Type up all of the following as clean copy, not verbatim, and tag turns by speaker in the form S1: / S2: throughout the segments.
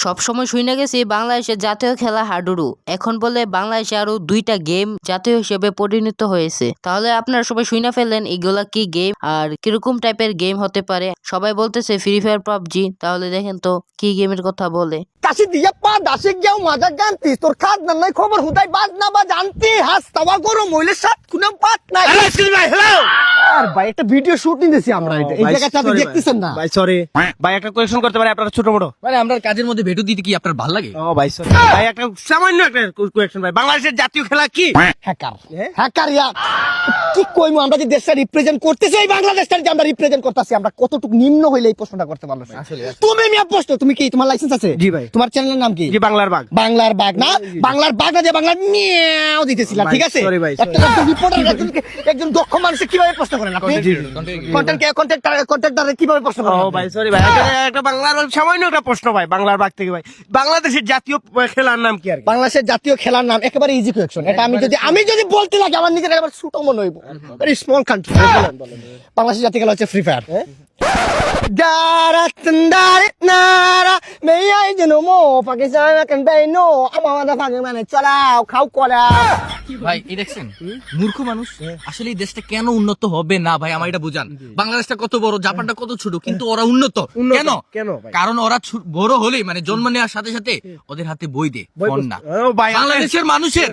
S1: সব সময় শুনে গেছি বাংলাদেশের জাতীয় খেলা হাডুডু, এখন বলে বাংলাদেশে আরো 2টা গেম জাতীয় হিসেবে পরিণত হয়েছে। তাহলে আপনারা সবাই শুনে ফেললেন এগুলা কি গেম আর কিরকম টাইপের গেম হতে পারে। সবাই বলতেছে ফ্রি ফায়ার, পাবজি, তাহলে দেখেন তো কি গেমের কথা বলে।
S2: কাশি দিয়া পা দাসে গিয়াও মাজা গান্তি তোর খাদ না নাই খবর হুদাই বাজ না বা জানতি হাস তাওয়া গরম হইলে সাত কুনা পাত নাই।
S3: এক্সকিউজ ভাই, হ্যালো
S2: আর ভাই একটা ভিডিও শুট নিতেছি আমরা, এটা এই জায়গাটা আপনি দেখতেছেন না
S3: ভাই? সরি ভাই, একটা কোয়েশ্চন করতে পারে আপনারা ছোট মোটো?
S4: মানে আমরা কাজের মধ্যে ভেটু দিতে কি আপনার ভালো লাগে?
S3: ও ভাই সরি ভাই, একটা সামান্য একটা কোয়েশ্চন ভাই, বাংলাদেশের জাতীয় খেলা কি?
S2: হ্যাকার হ্যাকার ইয়া কি কইমু আমরা যে দেশটা রিপ্রেজেন্ট করতেছি, এই বাংলাদেশটা যে আমরা রিপ্রেজেন্ট করতেছি, আমরা কতটুকু নিম্ন হইলে এই প্রশ্নটা করতে পারলো? তুমি মিয়া প্রশ্ন, তুমি কি তোমার লাইসেন্স আছে?
S3: জি ভাই।
S2: তোমার চ্যানেলের নাম কি?
S3: জি বাংলার বাঘ।
S2: বাংলার বাঘ না, বাংলার বাঘ না যে বাংলার মিয়াও দিতেছিলাম, ঠিক আছে?
S3: Sorry ভাই,
S2: একটা রিপোর্টার একজন দক্ষ মানুষ কিভাবে প্রশ্ন করেন আপনি? কন্টেন্টারে কিভাবে প্রশ্ন করেন?
S3: ও ভাই সরি ভাই, একটা বাংলার সামান্য একটা প্রশ্ন ভাই, বাংলার বাঘ থেকে ভাই, বাংলাদেশের জাতীয় খেলার নাম কি? আর কি
S2: বাংলাদেশের জাতীয় খেলার নাম একেবারে ইজি কোয়েশ্চন। এটা আমি যদি বলতে লাগে আমার নিজের একবার ছোট মনে হইব। Very small country. বাংলাদেশের জাতীয় খেলা হচ্ছে ফ্রি ফায়ার।
S4: ভাই এই দেখছেন মূর্খ মানুষ, আসলে এই দেশটা কেন উন্নত হবে না ভাই, আমার এটা বুঝান। বাংলাদেশটা কত বড়, জাপানটা কত ছোট, কিন্তু ওরা উন্নত কেন?
S3: কেন ভাই?
S4: কারণ ওরা বড় হলেই মানে জন্ম নেওয়ার সাথে সাথে ওদের হাতে বই দে, ফোন না।
S3: ও ভাই,
S4: বাংলাদেশের মানুষের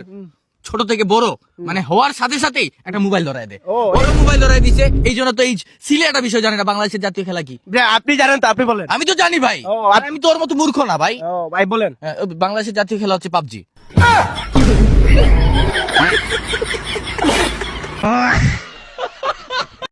S4: ছোট থেকে বড় মানে হওয়ার সাথে সাথেই একটা মোবাইল ধরায় দেয়, ওরা মোবাইল ধরায় দিছে। এই জন্য তো এই সিলে একটা বিষয় জানে না বাংলাদেশের জাতীয় খেলা কি।
S3: আপনি জানেন তো, আপনি বলেন।
S4: আমি তো জানি ভাই, আর আমি তোর মতো মূর্খ না ভাই।
S3: ও ভাই বলেন।
S4: বাংলাদেশের জাতীয় খেলা হচ্ছে পাবজি।